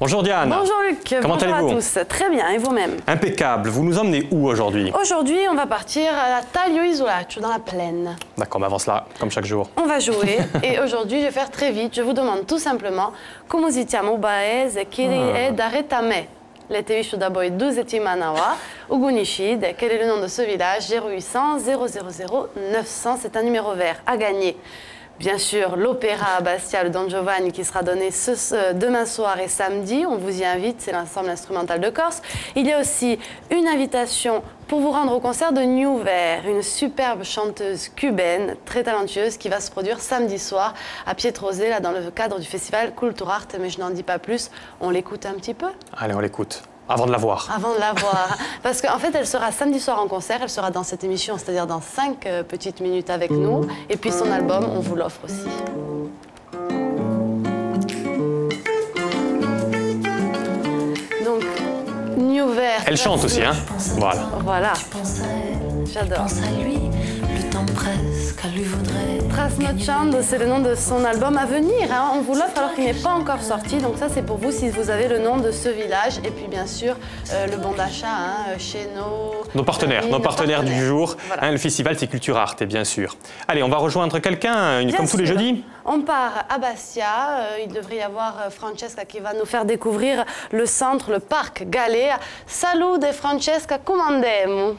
Bonjour Diane. Bonjour Luc. Comment allez-vous? Bonjour à tous. Très bien, et vous-même? Impeccable. Vous nous emmenez où aujourd'hui? Aujourd'hui, on va partir à la Taglio Isolaccio, dans la plaine. D'accord, mais avant cela, comme chaque jour. On va jouer, et aujourd'hui, je vais faire très vite. Je vous demande tout simplement come si chiama un paese che è da Retame. L'avete vissuto poi 2 settimane fa, Ugunicide. Quel est le nom de ce village? 0800 000 900, c'est un numéro vert à gagner. Bien sûr, l'opéra à Bastia, le Don Giovanni, qui sera donné demain soir et samedi. On vous y invite, c'est l'ensemble instrumental de Corse. Il y a aussi une invitation pour vous rendre au concert de New Ver, une superbe chanteuse cubaine, très talentueuse, qui va se produire samedi soir à Pietrosé, là, dans le cadre du festival Culturarte. Mais je n'en dis pas plus, on l'écoute un petit peu? Allez, on l'écoute. Avant de la voir. Avant de la voir. Parce qu'en fait, elle sera samedi soir en concert, elle sera dans cette émission, c'est-à-dire dans 5 petites minutes avec nous. Et puis son album, on vous l'offre aussi. Donc, New Ver. Elle chante aussi, hein? Voilà. Voilà. J'adore. Trasnochando, c'est le nom de son album à venir. Hein. On vous l'offre alors qu'il n'est pas encore sorti. Donc ça, c'est pour vous si vous avez le nom de ce village. Et puis bien sûr, le bon d'achat chez nos partenaires du jour. Voilà. Hein, le festival, c'est Culturarte, bien sûr. Allez, on va rejoindre quelqu'un, comme tous les jeudis. On part à Bastia. Il devrait y avoir Francesca qui va nous faire découvrir le centre, le parc Galea. Salute Francesca, come andiamo?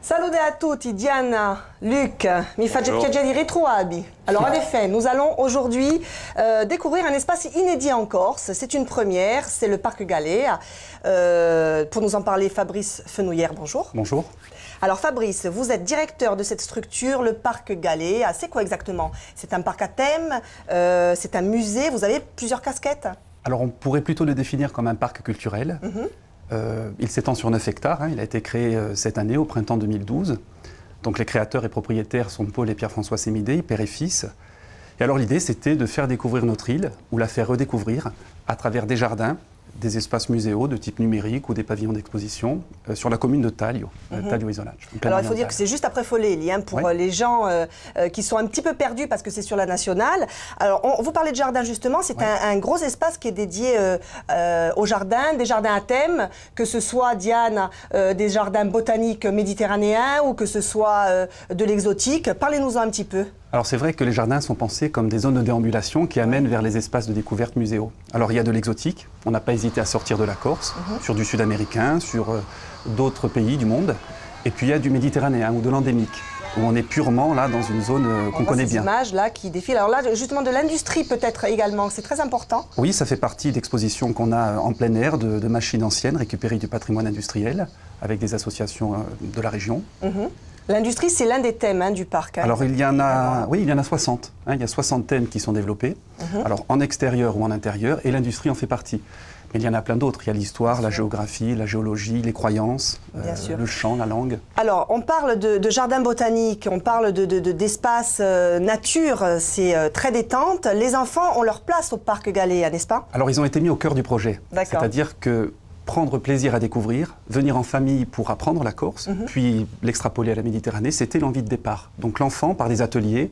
Salute a tutti, Diana, Luc, mi fa piacere di ritrovarvi. Alors en effet, nous allons aujourd'hui découvrir un espace inédit en Corse. C'est une première, c'est le parc Galea. Pour nous en parler, Fabrice Fenouillère, bonjour. Bonjour. Alors Fabrice, vous êtes directeur de cette structure, le parc Galea. C'est quoi exactement? C'est un parc à thème, c'est un musée, vous avez plusieurs casquettes? Alors on pourrait plutôt le définir comme un parc culturel. Il s'étend sur 9 hectares, hein. Il a été créé cette année, au printemps 2012. Donc les créateurs et propriétaires sont Paul et Pierre-François Sémidé, père et fils. Et alors l'idée, c'était de faire découvrir notre île, ou la faire redécouvrir, à travers des jardins, des espaces muséaux de type numérique ou des pavillons d'exposition sur la commune de Taglio, Taglio Isolaccio. Alors il faut dire que c'est juste après Follet, hein, pour les gens qui sont un petit peu perdus parce que c'est sur la nationale. Alors vous parlez de jardin justement, c'est un gros espace qui est dédié aux jardins, des jardins à thème, que ce soit, Diane, des jardins botaniques méditerranéens ou que ce soit de l'exotique. Parlez-nous-en un petit peu. Alors c'est vrai que les jardins sont pensés comme des zones de déambulation qui amènent vers les espaces de découverte muséaux. Alors il y a de l'exotique, on n'a pas hésité à sortir de la Corse, sur du sud-américain, sur d'autres pays du monde. Et puis il y a du méditerranéen ou de l'endémique, où on est purement là dans une zone qu'on connaît bien. Ces images là qui défilent. Alors là justement de l'industrie peut-être également, c'est très important. Oui, ça fait partie d'expositions qu'on a en plein air, de machines anciennes récupérées du patrimoine industriel, avec des associations de la région. L'industrie, c'est l'un des thèmes du parc. Hein. Alors il y en a 60. Hein, il y a 60 thèmes qui sont développés, alors en extérieur ou en intérieur, et l'industrie en fait partie. Mais il y en a plein d'autres. Il y a l'histoire, la géographie, la géologie, les croyances, le chant, la langue. Alors on parle de jardin botanique, on parle d'espace nature, c'est très détente. Les enfants ont leur place au parc Galea, n'est-ce pas? Alors ils ont été mis au cœur du projet. C'est-à-dire que prendre plaisir à découvrir, venir en famille pour apprendre la Corse, puis l'extrapoler à la Méditerranée, c'était l'envie de départ. Donc l'enfant, par des ateliers,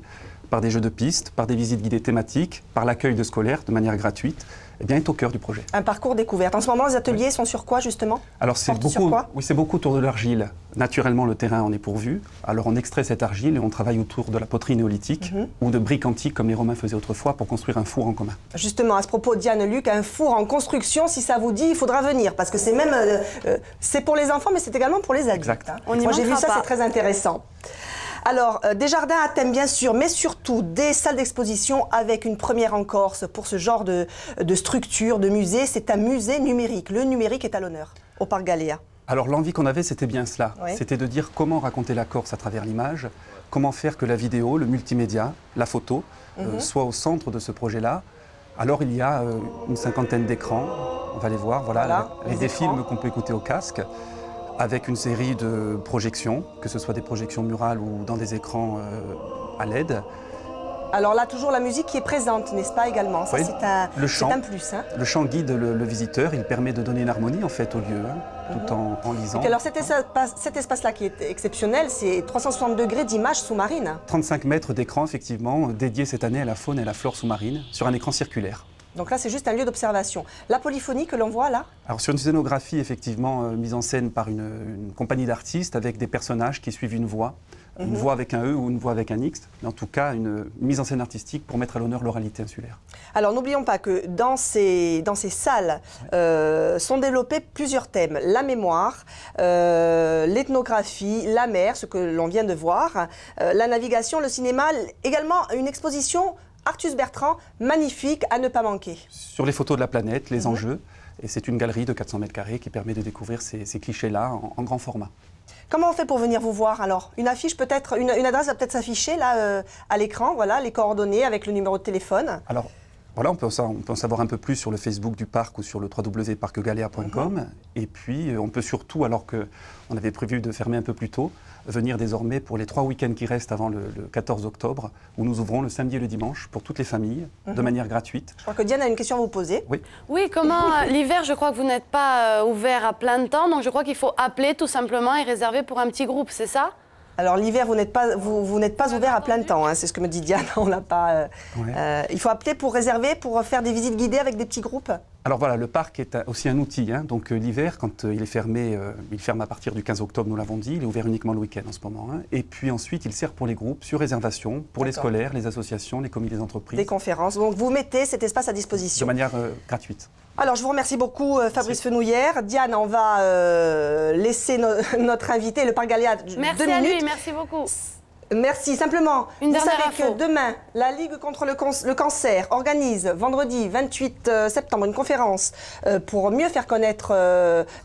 par des jeux de piste, par des visites guidées thématiques, par l'accueil de scolaires de manière gratuite, eh bien, est au cœur du projet. Un parcours découverte. En ce moment, les ateliers sont sur quoi, justement? Alors, c'est beaucoup autour de l'argile. Naturellement, le terrain en est pourvu. Alors, on extrait cette argile et on travaille autour de la poterie néolithique ou de briques antiques, comme les Romains faisaient autrefois, pour construire un four en commun. Justement, à ce propos, Diane, Luc, un four en construction, si ça vous dit, il faudra venir. Parce que c'est même... c'est pour les enfants, mais c'est également pour les adultes. Exact. Hein. Moi, j'ai vu ça, c'est très intéressant. Alors, des jardins à thème bien sûr, mais surtout des salles d'exposition avec une première en Corse pour ce genre de structure, de musée. C'est un musée numérique. Le numérique est à l'honneur au parc Galea. Alors l'envie qu'on avait, c'était bien cela. C'était de dire comment raconter la Corse à travers l'image, comment faire que la vidéo, le multimédia, la photo, soit au centre de ce projet-là. Alors il y a une 50aine d'écrans, on va les voir, voilà des films qu'on peut écouter au casque, avec une série de projections, que ce soit des projections murales ou dans des écrans à LED. Alors là, toujours la musique qui est présente, n'est-ce pas, également? Ça, c'est un plus. Hein. Le chant guide le visiteur, il permet de donner une harmonie, en fait, au lieu, tout en lisant. Okay, alors cet espace-là qui est exceptionnel, c'est 360 degrés d'images sous-marines. 35 mètres d'écran, effectivement, dédié cette année à la faune et à la flore sous-marine, sur un écran circulaire. Donc là, c'est juste un lieu d'observation. La polyphonie que l'on voit là? Alors sur une scénographie effectivement mise en scène par une compagnie d'artistes avec des personnages qui suivent une voix avec un E ou une voix avec un X, mais en tout cas une mise en scène artistique pour mettre à l'honneur l'oralité insulaire. Alors n'oublions pas que dans ces salles sont développés plusieurs thèmes. La mémoire, l'ethnographie, la mer, ce que l'on vient de voir, la navigation, le cinéma, également une exposition Artus Bertrand, magnifique, à ne pas manquer. Sur les photos de la planète, les enjeux, et c'est une galerie de 400 mètres carrés qui permet de découvrir ces clichés-là en grand format. Comment on fait pour venir vous voir alors? Une affiche peut-être, une adresse va peut-être s'afficher là à l'écran, voilà, les coordonnées avec le numéro de téléphone. Alors, voilà, on peut en savoir un peu plus sur le Facebook du parc ou sur le www.parcgalea.com. Et puis, on peut surtout, alors qu'on avait prévu de fermer un peu plus tôt, venir désormais pour les 3 week-ends qui restent avant le 14 octobre, où nous ouvrons le samedi et le dimanche pour toutes les familles, de manière gratuite. Je crois que Diane a une question à vous poser. Oui. Oui, comment l'hiver, je crois que vous n'êtes pas ouvert à plein de temps, donc je crois qu'il faut appeler tout simplement et réserver pour un petit groupe, c'est ça? Alors l'hiver, vous n'êtes pas ouvert à plein de temps, hein, c'est ce que me dit Diane. On n'a pas. Il faut appeler pour réserver, pour faire des visites guidées avec des petits groupes. Alors voilà, le parc est aussi un outil. Hein, donc l'hiver, quand il est fermé, il ferme à partir du 15 octobre, nous l'avons dit. Il est ouvert uniquement le week-end en ce moment. Hein, et puis ensuite, il sert pour les groupes sur réservation, pour les scolaires, les associations, les comités d'entreprise. Des conférences. Donc vous mettez cet espace à disposition. De manière gratuite. Alors, je vous remercie beaucoup, Fabrice Fenouillère. Diane, on va laisser notre invité, le Parc Galea, 2 minutes. Merci à lui, merci beaucoup. Merci. Simplement, Une vous savez info. que demain, la Ligue contre le cancer organise vendredi 28 septembre une conférence pour mieux faire connaître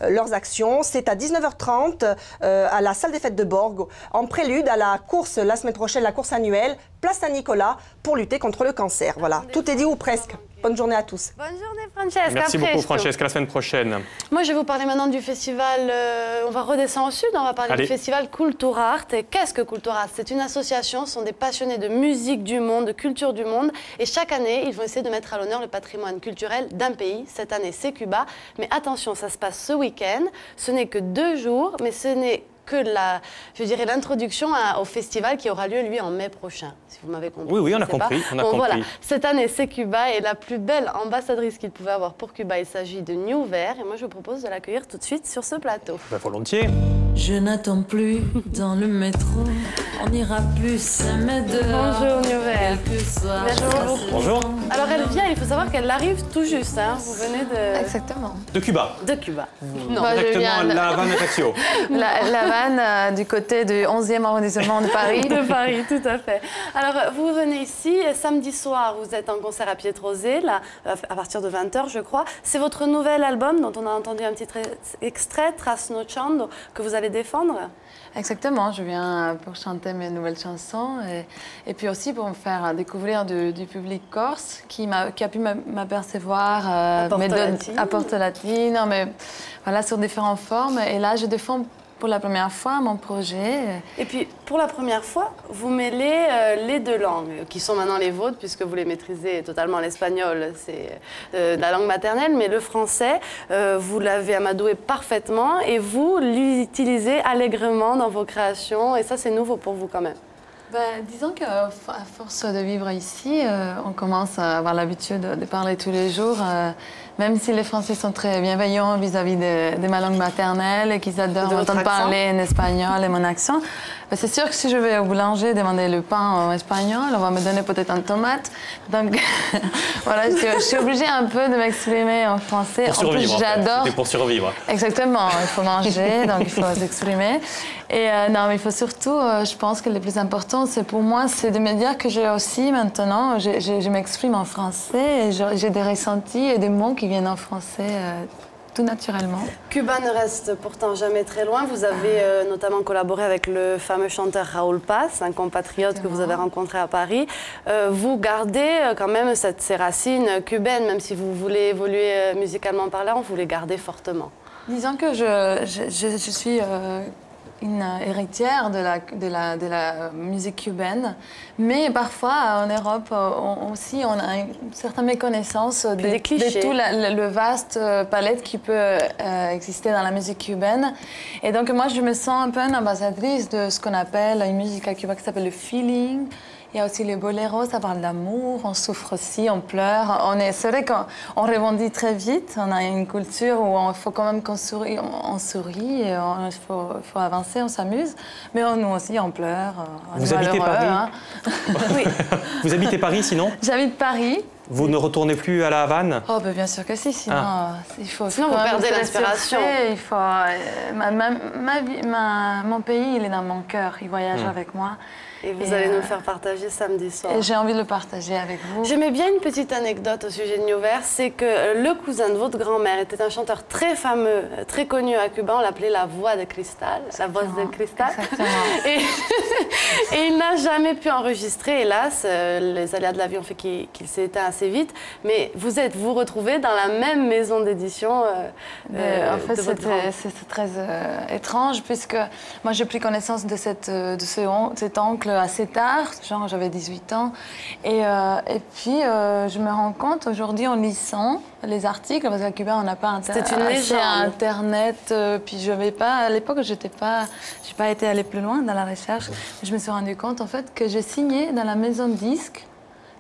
leurs actions. C'est à 19h30 à la salle des fêtes de Borg, en prélude à la course, la semaine prochaine, la course annuelle, Place Saint-Nicolas, pour lutter contre le cancer. Voilà, tout est dit ou presque. Bonne journée à tous. Bonne journée, Francesca. Merci beaucoup, Francesca. À la semaine prochaine. Moi, je vais vous parler maintenant du festival. On va redescendre au sud. On va parler du festival Cultura Art. Et qu'est-ce que Cultura Art? C'est une association. Ce sont des passionnés de musique du monde, de culture du monde. Et chaque année, ils vont essayer de mettre à l'honneur le patrimoine culturel d'un pays. Cette année, c'est Cuba. Mais attention, ça se passe ce week-end. Ce n'est que 2 jours, mais ce n'est que l'introduction au festival qui aura lieu, lui, en mai prochain, si vous m'avez compris. Oui, on a compris. Voilà. Cette année, c'est Cuba et la plus belle ambassadrice qu'il pouvait avoir pour Cuba, il s'agit de New Vert. Et moi, je vous propose de l'accueillir tout de suite sur ce plateau. Volontiers. Je n'attends plus dans le métro, on ira plus s'aimer dehors. Bonjour, New Vert. Bonjour. Bonjour. Alors, elle vient, il faut savoir qu'elle arrive tout juste. Hein. Vous venez de... Exactement. De Cuba. De Cuba. Non. Moi, je Exactement, viens de La Havane Ajaccio. La Havane, du côté du 11e arrondissement de Paris. De Paris, tout à fait. Alors, vous venez ici, samedi soir, vous êtes en concert à Pietrosé, là, à partir de 20h, je crois. C'est votre nouvel album dont on a entendu un petit extrait, Trasnochando, que vous allez défendre. Exactement, je viens pour chanter mes nouvelles chansons et puis aussi pour me faire découvrir du public corse qui a pu m'apercevoir à Porto Latino, mais voilà, sur différentes formes. Et là, je défends pour la première fois mon projet. Et puis, pour la première fois, vous mêlez les 2 langues, qui sont maintenant les vôtres, puisque vous les maîtrisez totalement. L'espagnol, c'est la langue maternelle, mais le français, vous l'avez amadoué parfaitement et vous l'utilisez allègrement dans vos créations. Et ça, c'est nouveau pour vous quand même. Disons qu'à force de vivre ici, on commence à avoir l'habitude de parler tous les jours. Même si les Français sont très bienveillants vis-à-vis de ma langue maternelle et qu'ils adorent entendre parler en espagnol et mon accent, c'est sûr que si je vais au boulanger demander le pain en espagnol, on va me donner peut-être une tomate. Donc voilà, je suis obligée un peu de m'exprimer en français. Pour survivre, j'adore. C'était pour survivre. Exactement, il faut manger, donc il faut s'exprimer. Et non, mais il faut surtout, je pense que le plus important, c'est pour moi, c'est de me dire que j'ai aussi maintenant, je m'exprime en français et j'ai des ressentis et des mots qui viennent en français tout naturellement. Cuba ne reste pourtant jamais très loin. Vous avez notamment collaboré avec le fameux chanteur Raúl Paz, un compatriote que vous avez rencontré à Paris. Vous gardez quand même ces racines cubaines, même si vous voulez évoluer musicalement parlant, vous les gardez fortement. Disons que je suis une héritière de la musique cubaine, mais parfois en Europe aussi on a une certaine méconnaissance de tout le vaste palette qui peut exister dans la musique cubaine. Et donc moi je me sens un peu une ambassadrice de ce qu'on appelle une musique à Cuba qui s'appelle le feeling Il y a aussi les boléros, ça parle d'amour, on souffre aussi, on pleure. C'est vrai qu'on rebondit très vite, on a une culture où il faut quand même qu'on sourit, on sourit, il faut avancer, on s'amuse. Mais nous aussi, on pleure. Vous habitez Paris hein. Oui. Vous habitez Paris sinon? J'habite Paris. Vous ne retournez plus à la Havane? Oh, bien sûr que si, sinon, il faut. Sinon, vous perdez l'inspiration. Il faut. Mon pays, il est dans mon cœur, il voyage avec moi. Et vous allez nous le faire partager samedi soir. Et j'ai envie de le partager avec vous. J'aimais bien une petite anecdote au sujet de New Vert, c'est que le cousin de votre grand-mère était un chanteur très fameux, très connu à Cuba, on l'appelait la voix de cristal, la voix de cristal. Et il n'a jamais pu enregistrer, hélas, les aléas de la vie ont fait qu'il s'est éteint assez vite, mais vous retrouvez dans la même maison d'édition. En fait, c'est très étrange, puisque moi j'ai pris connaissance de cet oncle assez tard, genre j'avais 18 ans. Et puis, je me rends compte aujourd'hui en lisant les articles, parce qu'à Cuba, on n'a pas Internet. Puis je vais pas, à l'époque, j'ai pas été allée plus loin dans la recherche. Je me suis rendu compte, en fait, que j'ai signé dans la maison de disques,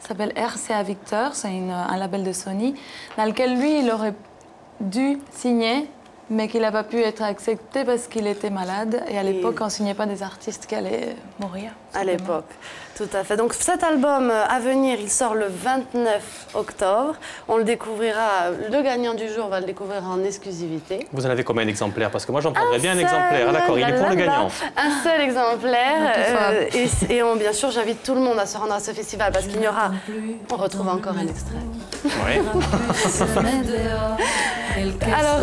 ça s'appelle RCA Victor, c'est un label de Sony, dans lequel lui, il aurait dû signer, mais qu'il n'a pas pu être accepté parce qu'il était malade. Et à l'époque, on ne signait pas des artistes qui allaient mourir. À l'époque, tout à fait. Donc cet album à venir, il sort le 29 octobre. On le découvrira, le gagnant du jour va le découvrir en exclusivité. Vous en avez combien d'exemplaires? Parce que moi, j'en prendrais bien un exemplaire. Ah, d'accord, il est pour le gagnant. Un seul exemplaire. Et bien sûr, j'invite tout le monde à se rendre à ce festival parce qu'il y aura... On retrouve encore un extrait. Oui. Alors,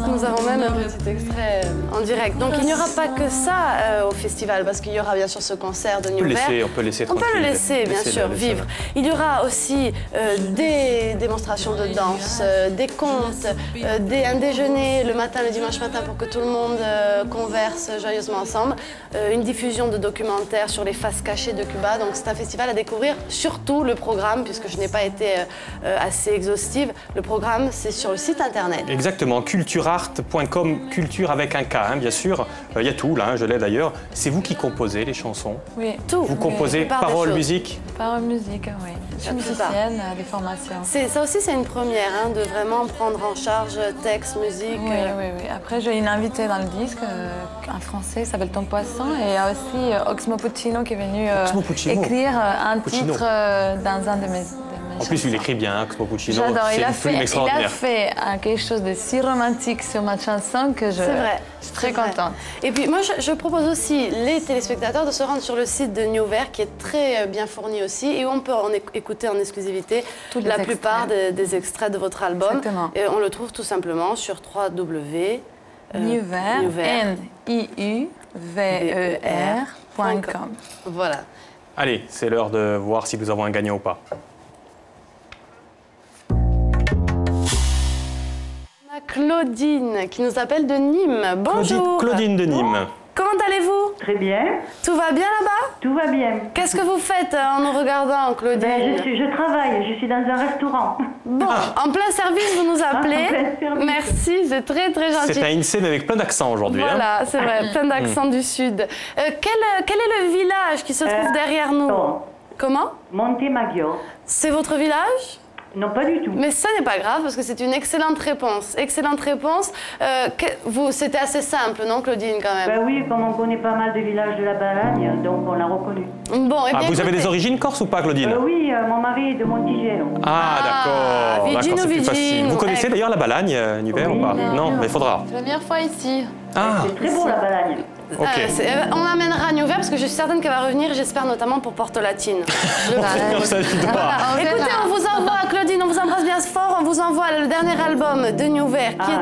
nous avons même un petit extrait en direct. Donc, il n'y aura pas que ça au festival, parce qu'il y aura bien sûr ce concert de New Vert. On peut laisser tranquille. On peut le laisser, bien sûr, vivre. Il y aura aussi des démonstrations de danse, des contes, un déjeuner le matin, le dimanche matin, pour que tout le monde converse joyeusement ensemble. Une diffusion de documentaires sur les faces cachées de Cuba. Donc, c'est un festival à découvrir. Surtout le programme, puisque je n'ai pas été assez exhaustive. Le programme, c'est sur le site internet. Exactement, cultureart.com, culture avec un K, hein, bien sûr. Il y a tout, là, je l'ai d'ailleurs. C'est vous qui composez les chansons? Oui, tout. Vous composez paroles, musique? Paroles, musique, oui. Je suis musicienne, des formations. Ça aussi, c'est une première, hein, de vraiment prendre en charge texte, musique. Oui. Après, j'ai une invitée dans le disque, un Français, qui s'appelle Tom Poisson, et il y a aussi Oxmo Puccino qui est venu écrire un titre dans un de mes... En plus, il écrit bien, Oxmo Puccino. J'adore. C'est une plume extraordinaire. Il a fait quelque chose de si romantique sur ma chanson que je suis très contente. Et puis moi, je propose aussi les téléspectateurs de se rendre sur le site de New Vert, qui est très bien fourni aussi, et où on peut écouter en exclusivité la plupart des extraits de votre album. Exactement. Et on le trouve tout simplement sur www.newver.com. Voilà. Allez, c'est l'heure de voir si nous avons un gagnant ou pas. Claudine, qui nous appelle de Nîmes. Bonjour. Claudine de Nîmes. Comment allez-vous? Très bien. Tout va bien là-bas? Tout va bien. Qu'est-ce que vous faites en nous regardant, Claudine? Je travaille, je suis dans un restaurant. Bon, en plein service, vous nous appelez. En plein service. Merci, c'est très très gentil. C'est un INSEE mais avec plein d'accents aujourd'hui. Voilà, c'est vrai, plein d'accents du Sud. Quel est le village qui se trouve derrière nous? Comment? Montemaggiore. C'est votre village? Non, pas du tout. Mais ça n'est pas grave, parce que c'est une excellente réponse. Excellente réponse. C'était assez simple, non, Claudine, quand même? Ben oui, comme on connaît pas mal de villages de la Balagne, donc on l'a reconnu. Bon, et bien, vous avez des origines corse ou pas, Claudine? Oui, mon mari est de Montigello. Ah, d'accord. Vigino, C'est plus facile. Vous connaissez d'ailleurs la Balagne, Nuvert, ou pas? Non, mais il faudra. C'est la première fois ici. C'est très beau, la Balagne. Okay. On l'amènera à New Vert parce que je suis certaine qu'elle va revenir, j'espère notamment pour Porto Latine. Écoutez, on vous envoie, Claudine, on vous embrasse bien fort, on vous envoie le dernier album de New Vert qui est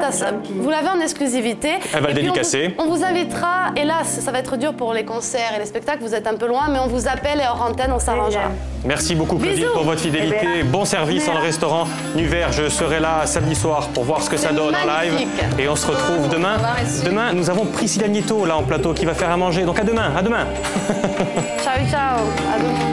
vous l'avez en exclusivité. Elle va le dédicacer. On vous invitera, hélas, ça va être dur pour les concerts et les spectacles, vous êtes un peu loin, mais on vous appelle et hors antenne, on s'arrangera. Merci beaucoup, Claudine, pour votre fidélité. Bon service dans le restaurant New Vert. Je serai là samedi soir pour voir ce que ça donne en live. Et on se retrouve demain. Demain, nous avons Priscilla Nieto là en plateau qui va faire à manger. Donc à demain, à demain. Ciao, ciao. À demain.